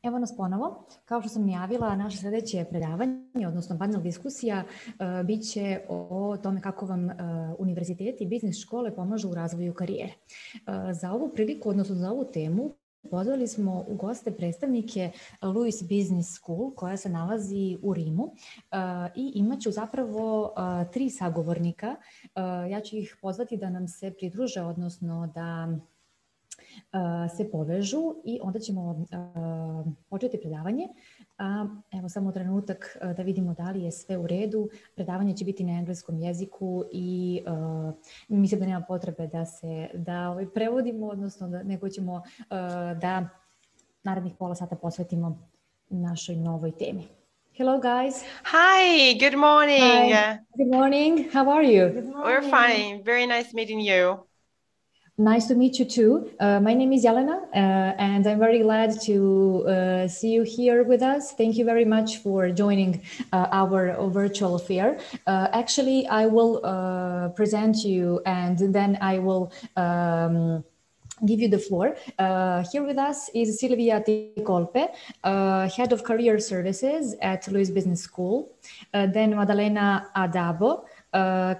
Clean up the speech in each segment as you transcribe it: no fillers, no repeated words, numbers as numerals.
Evo nas ponovo. Kao što sam najavila, naše sljedeće predavanje, odnosno panel diskusija, bit će o tome kako vam univerziteti i biznis škole pomažu u razvoju karijere. Za ovu priliku, odnosno za ovu temu, pozvali smo u goste predstavnike LUISS Business School koja se nalazi u Rimu i imat ću zapravo 3 sagovornika. Ja ću ih pozvati da nam se pridruže, odnosno da se povežu i onda ćemo početi predavanje. Evo samo trenutak da vidimo da li je sve u redu. Predavanje će biti na engleskom jeziku i mislim da nema potrebe da prevodimo, odnosno nego ćemo da narednih pola sata posvetimo našoj novoj temi. Hello guys. Hi, good morning. Hi. Good morning. How are you? We're fine. Very nice meeting you. Nice to meet you too. My name is Jelena, and I'm very glad to see you here with us. Thank you very much for joining our virtual fair. Actually, I will present you and then I will give you the floor. Here with us is Silvia Ticolpe, Head of Career Services at LUISS Business School. Then Maddalena Adabo,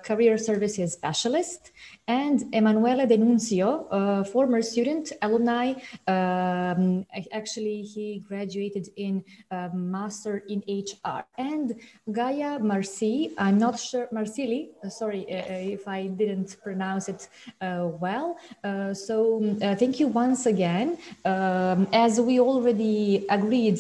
Career Services Specialist, and Emanuele Denunzio, former student, alumni. Actually, he graduated in Master in HR. And Gaia Marci, I'm not sure, Marcili, sorry if I didn't pronounce it well. So thank you once again. As we already agreed,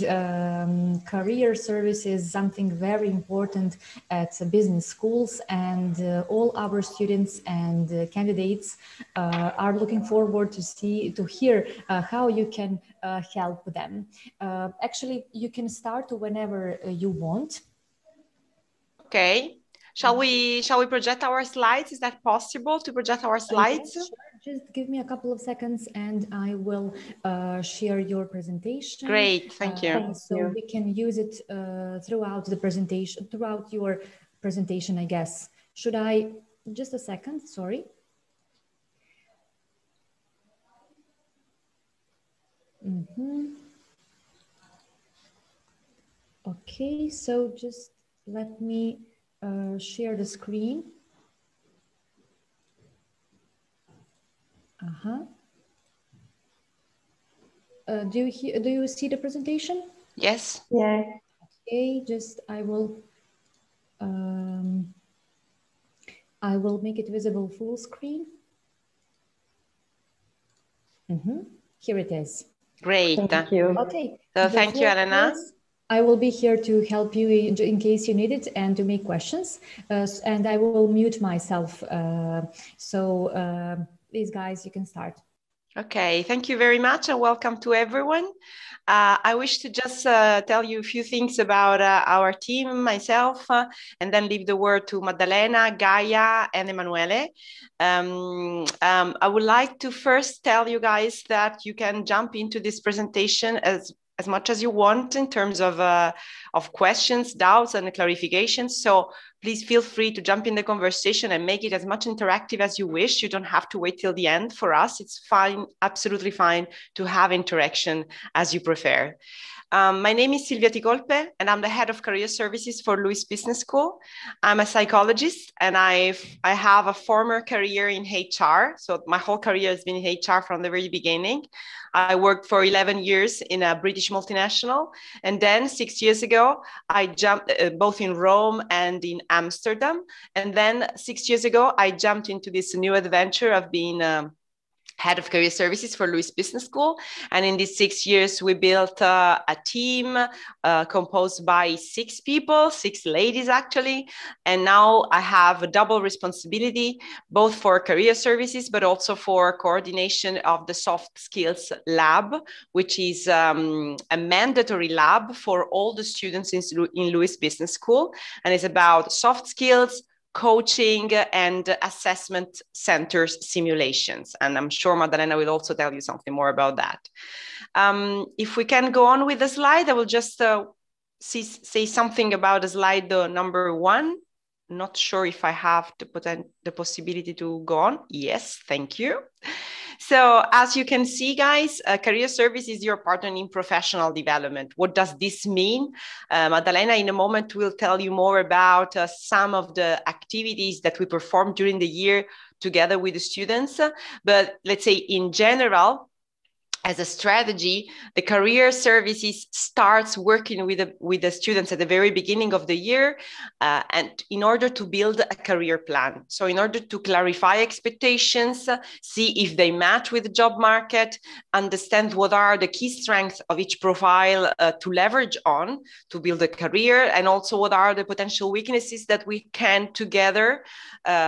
career service is something very important at business schools, and all our students and candidates are looking forward to hear how you can help them. Actually, you can start whenever you want. Okay. Shall we project our slides? Is that possible to project our slides? Yes, sure. Just give me a couple of seconds and I will share your presentation. Great, thank you. So we can use it throughout the presentation, throughout your presentation, I guess. Should I, just a second, sorry. Okay, so just let me share the screen. Do you see the presentation? Yes. Yeah. Okay, I will make it visible full screen. Here it is. Great. Thank you. Okay. So thank you, Elena. I will be here to help you in case you need it and to make questions. And I will mute myself. Please, guys, you can start. Okay, thank you very much and welcome to everyone. I wish to just tell you a few things about our team, myself, and then leave the word to Maddalena, Gaia, and Emanuele. I would like to first tell you guys that you can jump into this presentation as much as you want in terms of questions, doubts, and clarifications. So please feel free to jump in the conversation and make it as much interactive as you wish. You don't have to wait till the end. For us, it's fine, absolutely fine to have interaction as you prefer. My name is Silvia Ticolpe, and I'm the head of career services for LUISS Business School. I'm a psychologist, and I have a former career in HR. So my whole career has been in HR from the very beginning. I worked for 11 years in a British multinational. And then 6 years ago, I jumped both in Rome and in Amsterdam. And then 6 years ago, I jumped into this new adventure of being head of career services for LUISS Business School. And in these 6 years, we built a team composed by 6 people, 6 ladies actually. And now I have a double responsibility, both for career services, but also for coordination of the soft skills lab, which is a mandatory lab for all the students in LUISS Business School. And it's about soft skills, coaching, and assessment centers simulations. And I'm sure Maddalena will also tell you something more about that. If we can go on with the slide, I will just say something about slide number 1. Not sure if I have the possibility to go on. Yes, thank you. So as you can see, guys, career service is your partner in professional development. What does this mean? Maddalena, in a moment, will tell you more about some of the activities that we perform during the year together with the students. But let's say in general, as a strategy, the career services starts working with the students at the very beginning of the year, and in order to build a career plan. So in order to clarify expectations, see if they match with the job market, understand what are the key strengths of each profile to leverage on to build a career, and also what are the potential weaknesses that we can together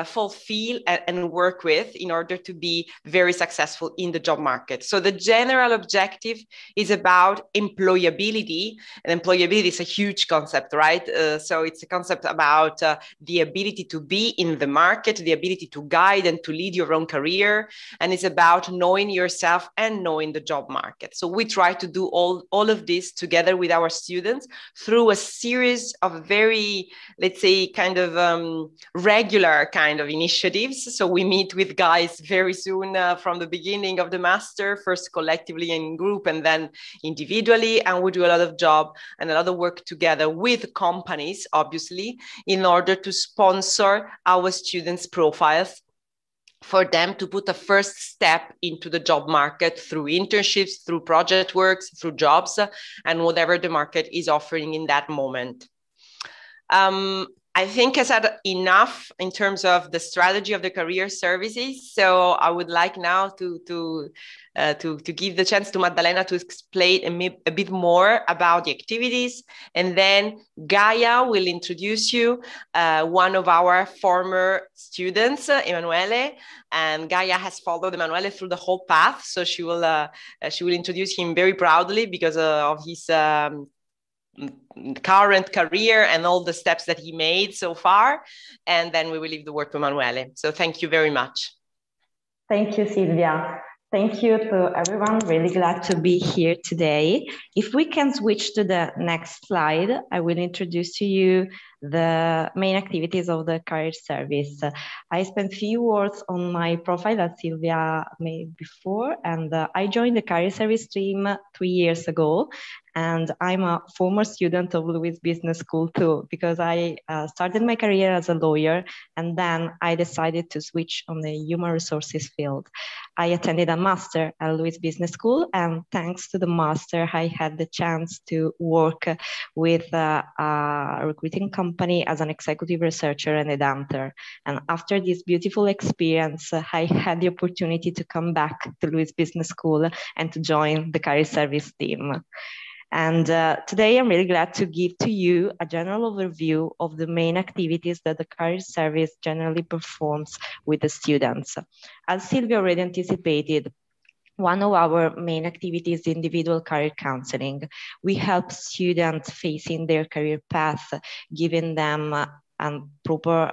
fulfill and work with in order to be very successful in the job market. So the general objective is about employability, and employability is a huge concept, right? So it's a concept about the ability to be in the market, the ability to guide and to lead your own career, and it's about knowing yourself and knowing the job market. So we try to do all of this together with our students through a series of very, let's say, kind of regular kind of initiatives. So we meet with guys very soon from the beginning of the master, first collectively in group and then individually, and we do a lot of job and a lot of work together with companies, obviously, in order to sponsor our students' profiles for them to put a first step into the job market through internships, through project works, through jobs, and whatever the market is offering in that moment. I think I said enough in terms of the strategy of the career services. So I would like now to give the chance to Maddalena to explain a bit more about the activities. And then Gaia will introduce you one of our former students, Emanuele. And Gaia has followed Emanuele through the whole path. So she will introduce him very proudly because of his current career and all the steps that he made so far. And then we will leave the word to Emanuele. So thank you very much. Thank you, Silvia. Thank you to everyone. Really glad to be here today. If we can switch to the next slide, I will introduce to you the main activities of the career service. I spent a few words on my profile that Silvia made before, and I joined the career service stream 3 years ago. And I'm a former student of LUISS Business School too, because I started my career as a lawyer, and then I decided to switch on the human resources field. I attended a master at LUISS Business School, and thanks to the master, I had the chance to work with a recruiting company as an executive researcher and headhunter. And after this beautiful experience, I had the opportunity to come back to LUISS Business School and to join the career service team. And today I'm really glad to give to you a general overview of the main activities that the career service generally performs with the students. As Silvia already anticipated, one of our main activities is individual career counseling. We help students facing their career path, giving them proper,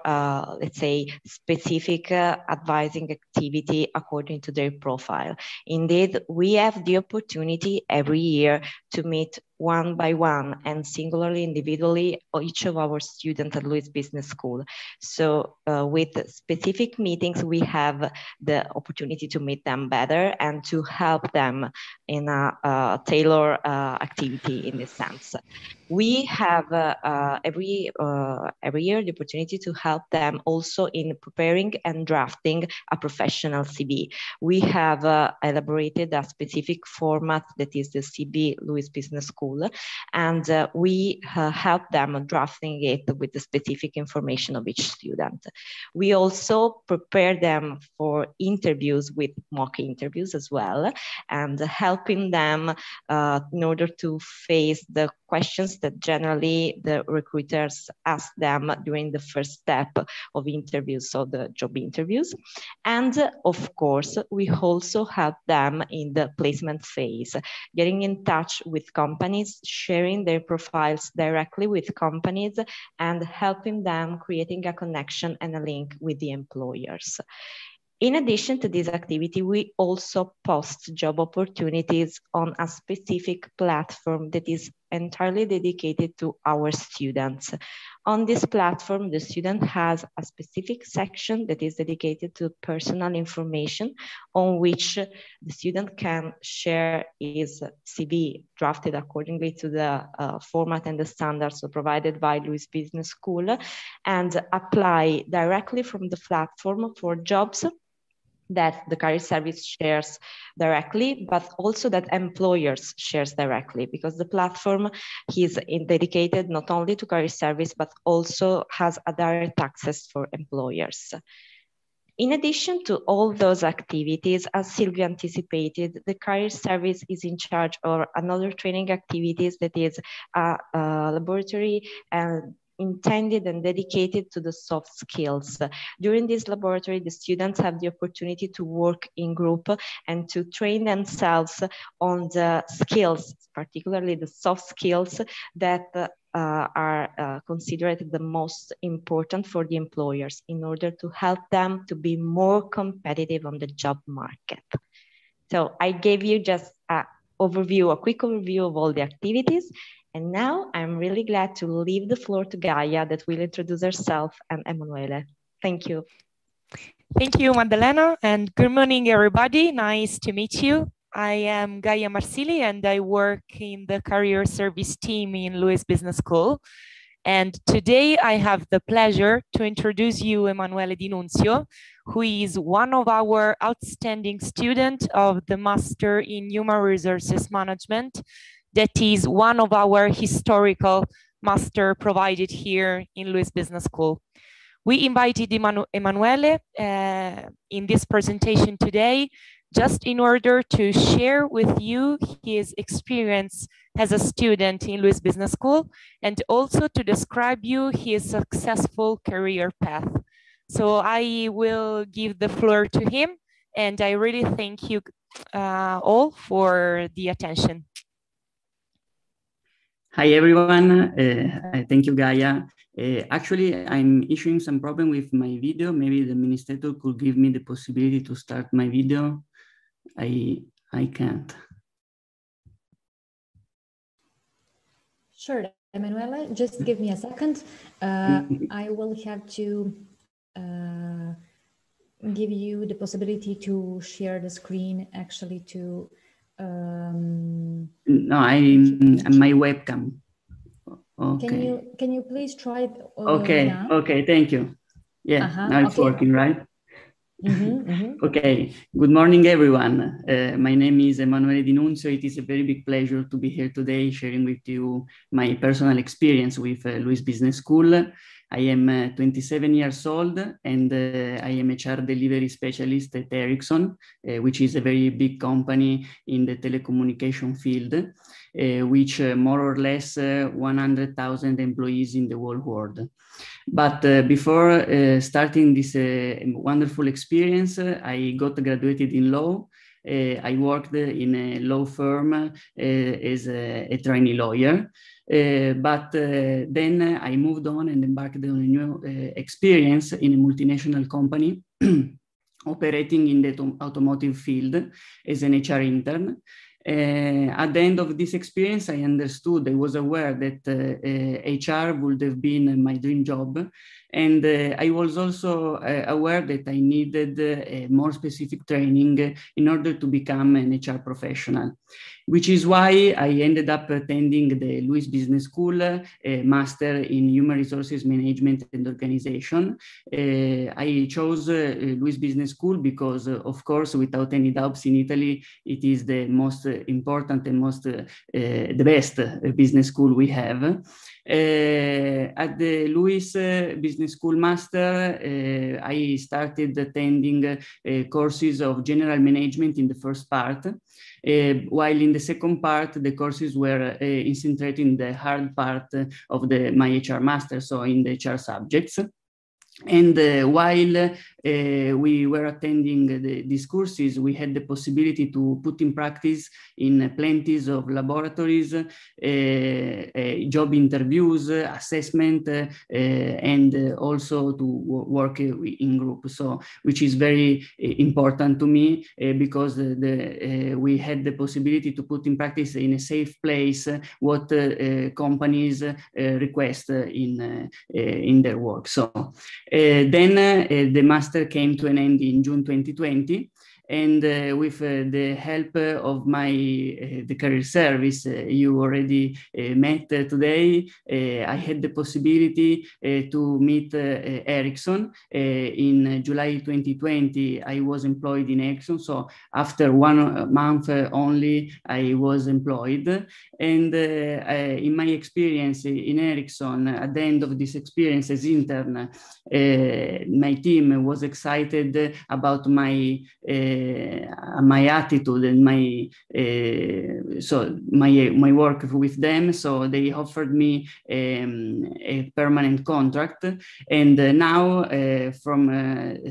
let's say, specific advising activity according to their profile. Indeed, we have the opportunity every year to meet one by one and singularly, individually, each of our students at LUISS Business School. So with specific meetings, we have the opportunity to meet them better and to help them in a tailored activity in this sense. We have every year the opportunity to help them also in preparing and drafting a professional CV. We have elaborated a specific format that is the CV LUISS Business School, and we help them drafting it with the specific information of each student. We also prepare them for interviews with mock interviews as well, and helping them in order to face the questions that generally the recruiters ask them during the first step of interviews, so the job interviews. And of course, we also help them in the placement phase, getting in touch with companies, sharing their profiles directly with companies, and helping them creating a connection and a link with the employers. In addition to this activity, we also post job opportunities on a specific platform that is entirely dedicated to our students. On this platform, the student has a specific section that is dedicated to personal information, on which the student can share his CV drafted accordingly to the format and the standards provided by LUISS Business School, and apply directly from the platform for jobs that the career service shares directly, but also that employers shares directly, because the platform is dedicated not only to career service, but also has a direct access for employers. In addition to all those activities, as Silvia anticipated, the career service is in charge of another training activities that is a laboratory and intended and dedicated to the soft skills. During this laboratory, the students have the opportunity to work in group and to train themselves on the skills, particularly the soft skills that are considered the most important for the employers in order to help them to be more competitive on the job market. So I gave you just a quick overview of all the activities. And now I'm really glad to leave the floor to Gaia, that will introduce herself, and Emanuele. Thank you. Thank you, Maddalena, and good morning, everybody. Nice to meet you. I am Gaia Marsili, and I work in the career service team in LUISS Business School. And today I have the pleasure to introduce you Emanuele Di Nunzio, who is one of our outstanding students of the Master in Human Resources Management. That is one of our historical master provided here in LUISS Business School. We invited Emanuele in this presentation today just in order to share with you his experience as a student in LUISS Business School, and also to describe you his successful career path. So I will give the floor to him, and I really thank you all for the attention. Hi, everyone. Thank you, Gaia. Actually, I'm issuing some problem with my video. Maybe the administrator could give me the possibility to start my video. I can't. Sure, Emanuele, just give me a second. I will have to give you the possibility to share the screen, actually, to no, my webcam. Okay. Can you please try it? Okay. Now? Okay. Thank you. Yeah. Now it's working, right? Okay. Good morning, everyone. My name is Emanuele Di Nunzio. It is a very big pleasure to be here today, sharing with you my personal experience with LUISS Business School. I am 27 years old, and I am HR delivery specialist at Ericsson, which is a very big company in the telecommunication field, which more or less 100,000 employees in the whole world. But before starting this wonderful experience, I got graduated in law. I worked in a law firm as a trainee lawyer. But then I moved on and embarked on a new experience in a multinational company operating in the automotive field as an HR intern. At the end of this experience, I understood, I was aware that HR would have been my dream job. And I was also aware that I needed more specific training in order to become an HR professional, which is why I ended up attending the LUISS Business School, Master in Human Resources Management and Organization. I chose LUISS Business School because, of course, without any doubts, in Italy, it is the most important and the best business school we have. At the LUISS Business School Master, I started attending courses of general management in the first part, while in the second part, the courses were concentrated in the hard part of my HR Master, so in the HR subjects. And while we were attending these courses, we had the possibility to put in practice in plenty of laboratories, job interviews, assessment, and also to work in group. So, which is very important to me because we had the possibility to put in practice in a safe place what companies request in their work. So then the master came to an end in June 2020. And with the help of the career service you already met today, I had the possibility to meet Ericsson. In July 2020, I was employed in Ericsson. So after 1 month only, I was employed. And in my experience in Ericsson, at the end of this experience as intern, my team was excited about my attitude and my work with them. So they offered me a permanent contract. And now from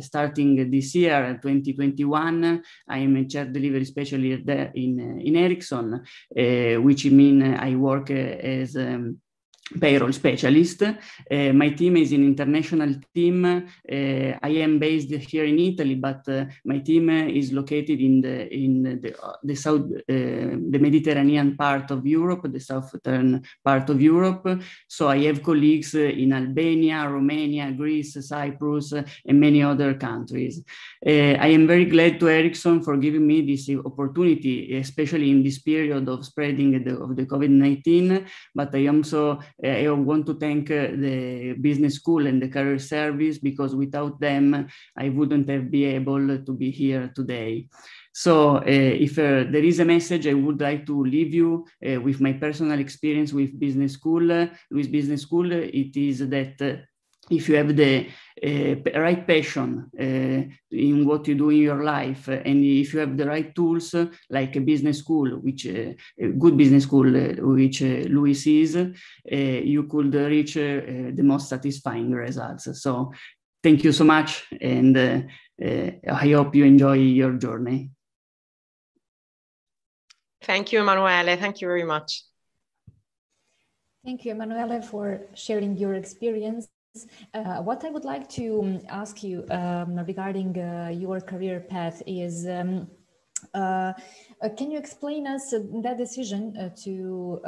starting this year, 2021, I am a child delivery specialist there in Ericsson, which means I work as payroll specialist. My team is an international team. I am based here in Italy, but my team is located in the south, the Mediterranean part of Europe, the southern part of Europe. So I have colleagues in Albania, Romania, Greece, Cyprus, and many other countries. I am very glad to Ericsson for giving me this opportunity, especially in this period of spreading of the COVID-19. But I also I want to thank the business school and the career service, because without them, I wouldn't have been able to be here today. So if there is a message I would like to leave you with my personal experience with business school, LUISS Business School, it is that if you have the right passion in what you do in your life, and if you have the right tools, like a business school, which a good business school, which LUISS is, you could reach the most satisfying results. So thank you so much, and I hope you enjoy your journey. Thank you, Emanuele. Thank you very much. Thank you, Emanuele, for sharing your experience. What I would like to ask you regarding your career path is, can you explain us that decision to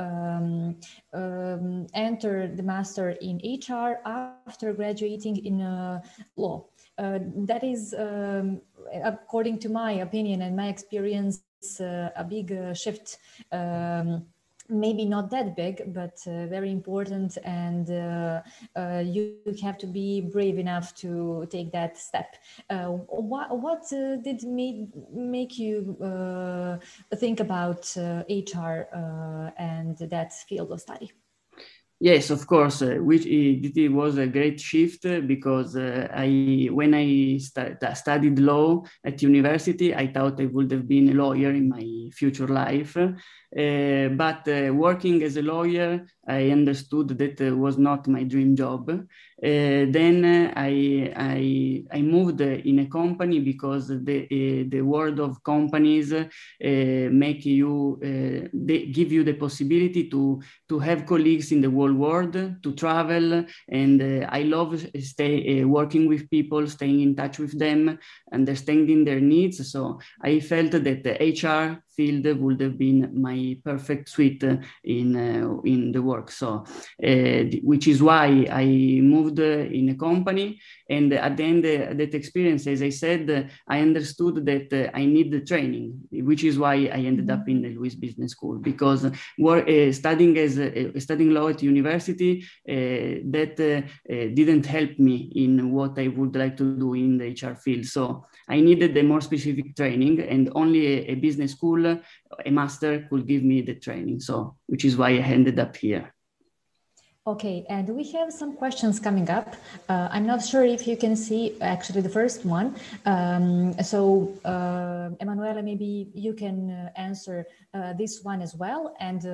enter the master in HR after graduating in law? That is, according to my opinion and my experience, a big shift. Maybe not that big, but very important, and you have to be brave enough to take that step. What did make you think about HR and that field of study? Yes, of course, which it was a great shift, because when I studied law at university, I thought I would have been a lawyer in my future life. But working as a lawyer, I understood that was not my dream job. Then I moved in a company, because the world of companies make you, they give you the possibility to have colleagues in the whole world, to travel, and I love working with people, staying in touch with them, understanding their needs. So I felt that the HR field would have been my perfect suite in the work. So which is why I moved in a company. And at the end of that experience, as I said, I understood that I need the training, which is why I ended up in the LUISS Business School, because studying law at university, that didn't help me in what I would like to do in the HR field. So I needed a more specific training, and only a business school, a master, could give me the training. So, which is why I ended up here. Okay, and we have some questions coming up. I'm not sure if you can see actually the first one. Emanuele, maybe you can answer this one as well. And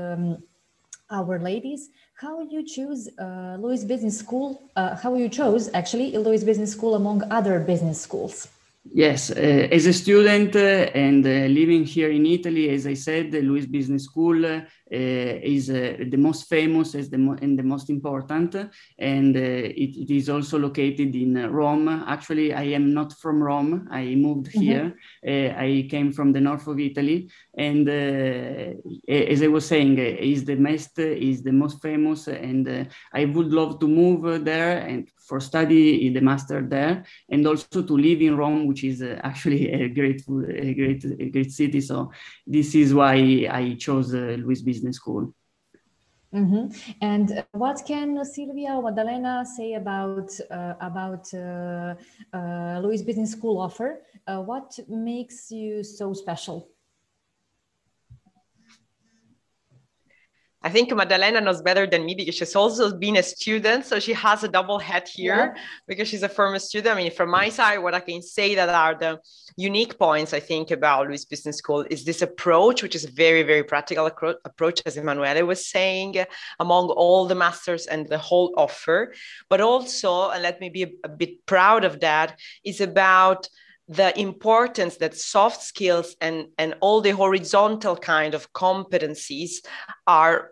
our ladies, how you choose LUISS Business School, how you chose actually LUISS Business School among other business schools. Yes, as a student and living here in Italy, as I said, the LUISS Business School is the most famous and the most important, and it is also located in Rome. Actually, I am not from Rome. I moved here. I came from the north of Italy, and as I was saying, is the most famous, and I would love to move there and for study the master there, and also to live in Rome, which is actually a great city. So this is why I chose LUISS Business School. And what can Silvia or Maddalena say about LUISS Business School offer? What makes you so special? I think Maddalena knows better than me because she's also been a student. So she has a double hat here because she's a former student. I mean, from my side, what I can say that are the unique points, I think, about LUISS Business School is this approach, which is a very, very practical approach, as Emanuele was saying, among all the masters and the whole offer. But also, and let me be a bit proud of that, is about the importance that soft skills and all the horizontal kind of competencies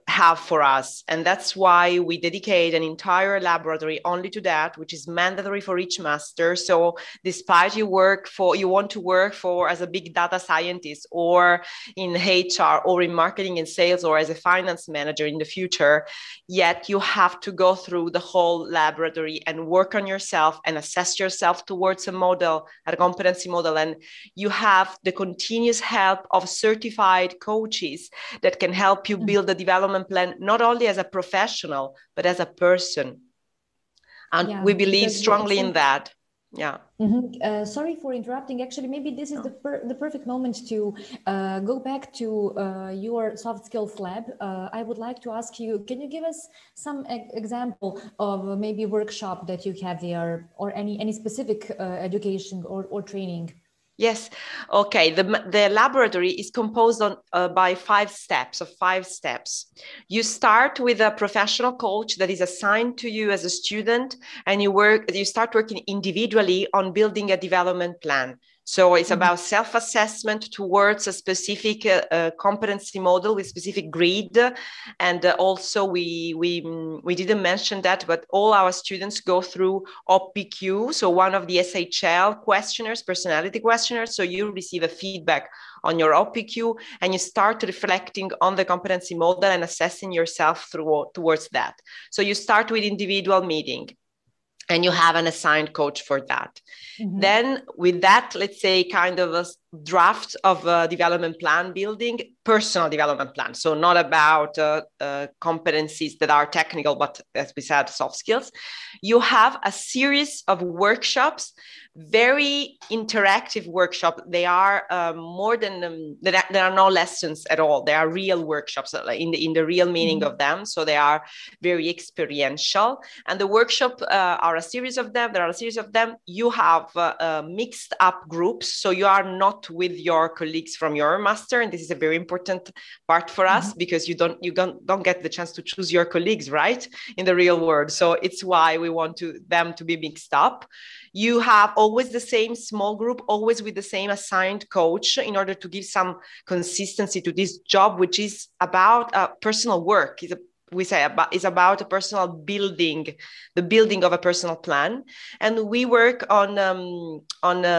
have for us. And that's why we dedicate an entire laboratory only to that, which is mandatory for each master. So despite you want to work for as a big data scientist or in HR or in marketing and sales or as a finance manager in the future, yet you have to go through the whole laboratory and work on yourself and assess yourself towards a model, a competency model, and you have the continuous help of certified coaches that can help you build a development plan, not only as a professional, but as a person. And we believe strongly in that. Yeah. Sorry for interrupting. Actually, maybe this is the perfect moment to go back to your soft skills lab. I would like to ask you, can you give us some example of maybe workshop that you have there or any specific education or training? Yes. Okay. The laboratory is composed by 5 steps. You start with a professional coach that is assigned to you as a student, and you start working individually on building a development plan. So it's about self-assessment towards a specific competency model with specific grid. And also we didn't mention that, but all our students go through OPQ. So one of the SHL questionnaires, personality questionnaires. So you receive a feedback on your OPQ and you start reflecting on the competency model and assessing yourself towards that. So you start with individual meeting and you have an assigned coach for that. Then with that, let's say kind of a draft of a development plan building, personal development plan. So not about competencies that are technical, but as we said, soft skills. You have a series of workshops, very interactive workshop. They are more than, there are no lessons at all. They are real workshops in the real meaning of them. So they are very experiential. And the workshop are a series of them. There are a series of them. You have mixed up groups. So you are not with your colleagues from your master. And this is a very important part for us because you don't get the chance to choose your colleagues, right? In the real world. So it's why we want them to be mixed up. You have always the same small group, always with the same assigned coach in order to give some consistency to this job, which is about personal work. It's about a personal building, the building of a personal plan. And we work on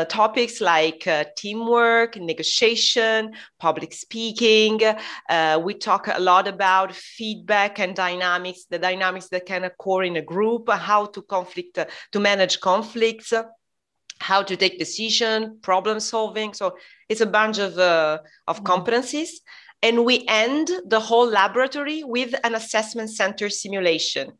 topics like teamwork, negotiation, public speaking. We talk a lot about feedback and dynamics, the dynamics that can occur in a group, how to manage conflicts, how to take decision, problem solving. So it's a bunch of competencies. And we end the whole laboratory with an assessment center simulation.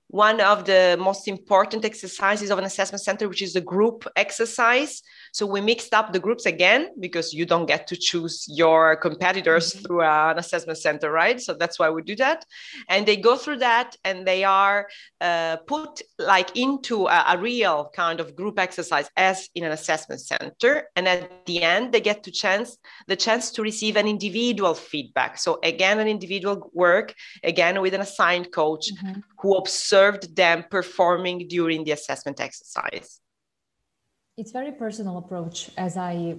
One of the most important exercises of an assessment center, which is a group exercise. So we mixed up the groups again, because you don't get to choose your competitors through an assessment center, right? So that's why we do that. And they go through that, and they are put like into a real kind of group exercise as in an assessment center. And at the end, they get the chance to receive an individual feedback. So again, an individual work, again with an assigned coach who observed them performing during the assessment exercise. It's very personal approach, as I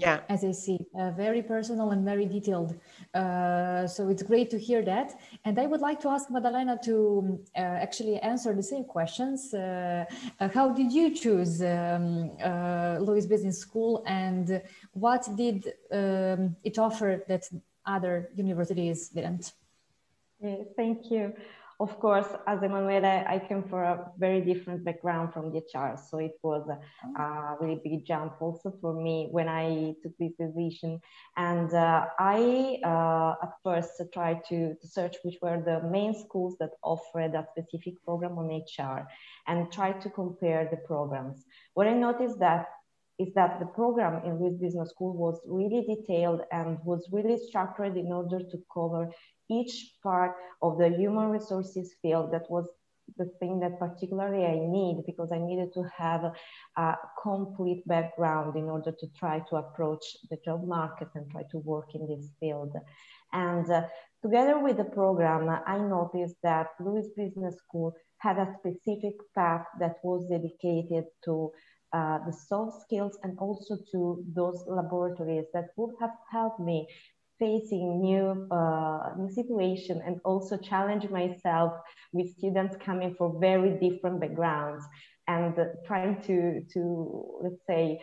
see, very personal and very detailed. So it's great to hear that. And I would like to ask Maddalena to actually answer the same questions. How did you choose LUISS Business School, and what did it offer that other universities didn't? Thank you. Of course, as Emanuele, I came from a very different background from the HR, so it was a really big jump also for me when I took this decision. And I, at first, tried to search which were the main schools that offered a specific program on HR, and tried to compare the programs. What I noticed is that the program in LUISS Business School was really detailed and was really structured in order to cover each part of the human resources field. That was the thing that particularly I need, because I needed to have a complete background in order to try to approach the job market and try to work in this field. And together with the program, I noticed that LUISS Business School had a specific path that was dedicated to the soft skills, and also to those laboratories that would have helped me facing new situation, and also challenge myself with students coming from very different backgrounds, and trying to let's say,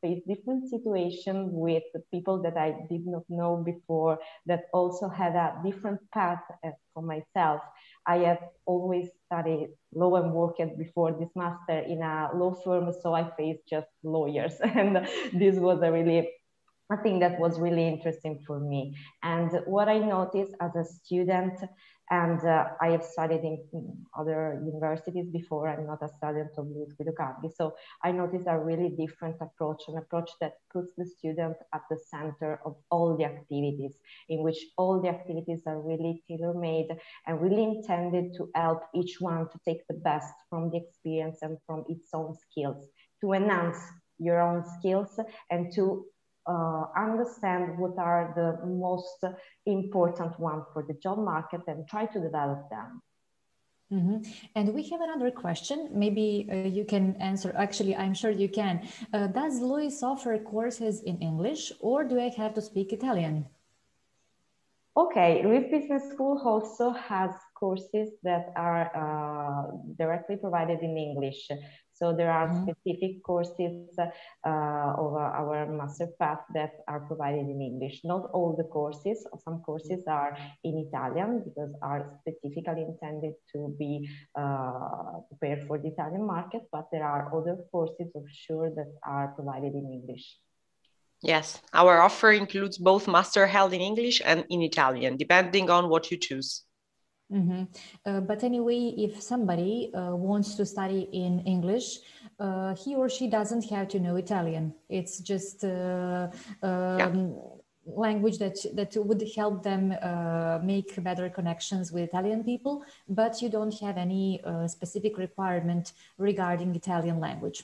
face different situations with people that I did not know before, that also had a different path for myself. I have always studied law and worked before this master in a law firm, so I faced just lawyers, and this was a thing that was really interesting for me. And what I noticed as a student, and I have studied in other universities before, I'm not a student of LUISS Guido Carli, so I noticed a really different approach, an approach that puts the student at the center of all the activities, in which all the activities are really tailor-made and really intended to help each one to take the best from the experience and from its own skills, to enhance your own skills, and to understand what are the most important ones for the job market, and try to develop them. And we have another question. Maybe you can answer. Actually, I'm sure you can. Does LUISS offer courses in English, or do I have to speak Italian? Okay, LUISS Business School also has courses that are directly provided in English. So there are specific courses of our master path that are provided in English. Not all the courses, some courses are in Italian, because are specifically intended to be prepared for the Italian market, but there are other courses for sure that are provided in English. Yes, our offer includes both master held in English and in Italian, depending on what you choose. But anyway, if somebody wants to study in English, he or she doesn't have to know Italian. It's just language that would help them make better connections with Italian people, but you don't have any specific requirement regarding Italian language.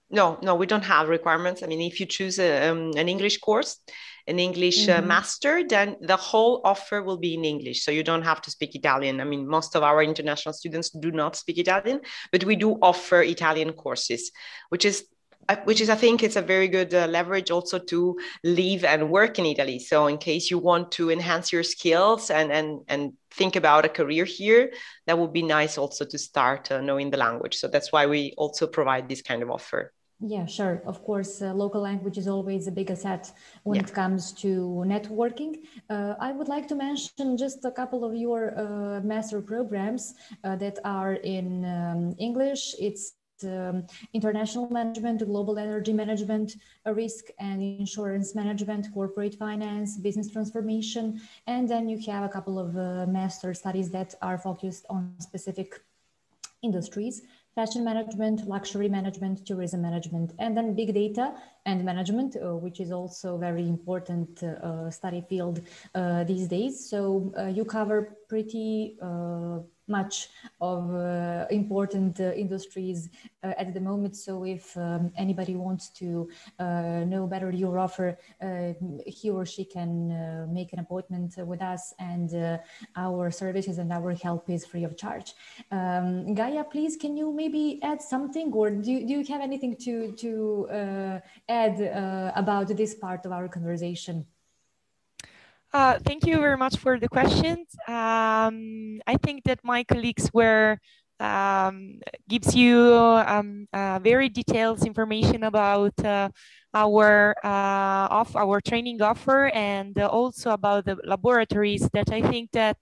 No, we don't have requirements. I mean, if you choose an English course, an English master, then the whole offer will be in English. So you don't have to speak Italian. I mean, most of our international students do not speak Italian, but we do offer Italian courses, which is, I think, it's a very good leverage also to live and work in Italy. So in case you want to enhance your skills and think about a career here, that would be nice also to start knowing the language. So that's why we also provide this kind of offer. Yeah, sure. Of course, local language is always a big asset when it comes to networking. I would like to mention just a couple of your master programs that are in English. It's international management, global energy management, risk and insurance management, corporate finance, business transformation. And then you have a couple of master studies that are focused on specific industries. fashion management, luxury management, tourism management, and then big data and management, which is also very important study field these days. So you cover pretty much of important industries at the moment. So if anybody wants to know better your offer, he or she can make an appointment with us, and our services and our help is free of charge. Gaia, please, can you maybe add something, or do you have anything to add about this part of our conversation? Thank you very much for the questions. I think that my colleagues were gives you very detailed information about our training offer, and also about the laboratories that I think that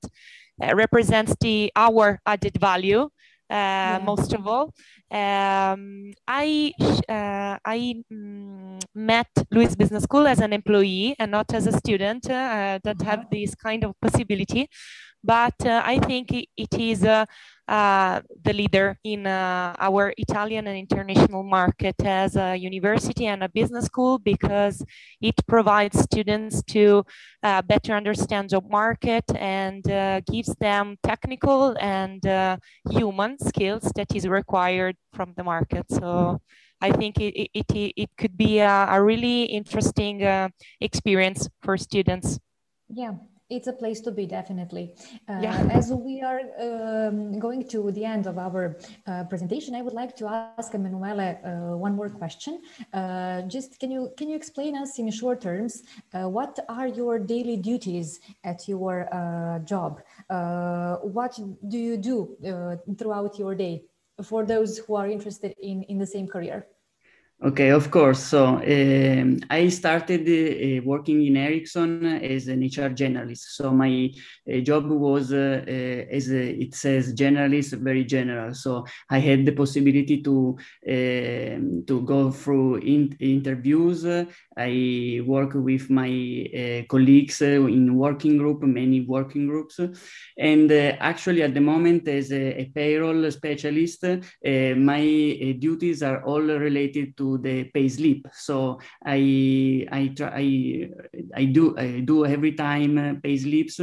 represents our added value. Most of all, I met LUISS Business School as an employee and not as a student that have this kind of possibility. But I think it is the leader in our Italian and international market as a university and a business school, because it provides students to better understand job market and gives them technical and human skills that is required from the market. So I think it could be a really interesting experience for students. Yeah. It's a place to be, definitely. As we are going to the end of our presentation, I would like to ask Emanuele one more question. Just can you explain us in short terms what are your daily duties at your job? What do you do throughout your day for those who are interested in the same career? Okay, of course. So I started working in Ericsson as an HR generalist. So my job was, as it says, generalist, very general. So I had the possibility to go through interviews. I work with my colleagues in working group, many working groups. And actually at the moment as a payroll specialist, my duties are all related to the payslip. So I do every time payslips,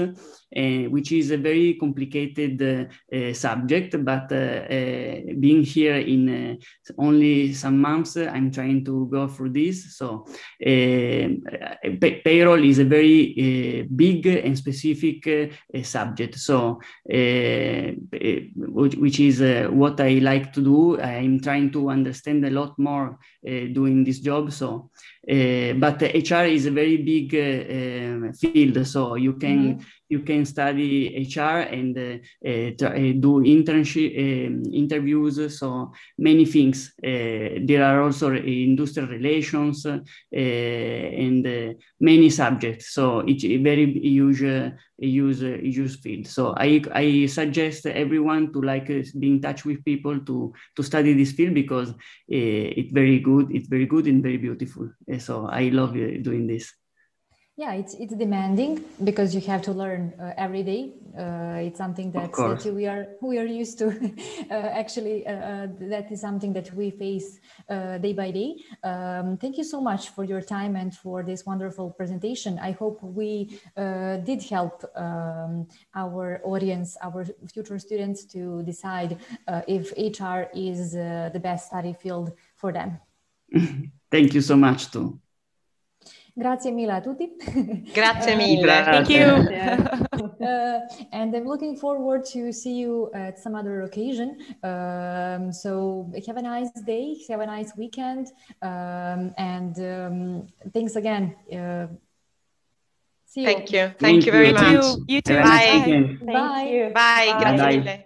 which is a very complicated subject. But being here in only some months, I'm trying to go through this. So payroll is a very big and specific subject. So which is what I like to do. I'm trying to understand a lot more doing this job. So, but HR is a very big field. So you can study HR and do internship interviews. So many things. There are also industrial relations and many subjects. So it's a very huge field. So I suggest everyone to be in touch with people to study this field, because it's very good. It's very good and very beautiful. So I love doing this. Yeah, it's demanding because you have to learn every day. It's something that we are used to. Actually, that is something that we face day by day. Thank you so much for your time and for this wonderful presentation. I hope we did help our audience, our future students, to decide if HR is the best study field for them. Thank you so much too. Grazie mille a tutti. Grazie mille. Thank you. And I'm looking forward to see you at some other occasion. So have a nice day, have a nice weekend, and thanks again. See you. Thank you. Thank you very much. You too. Bye. Bye. Bye. Grazie mille.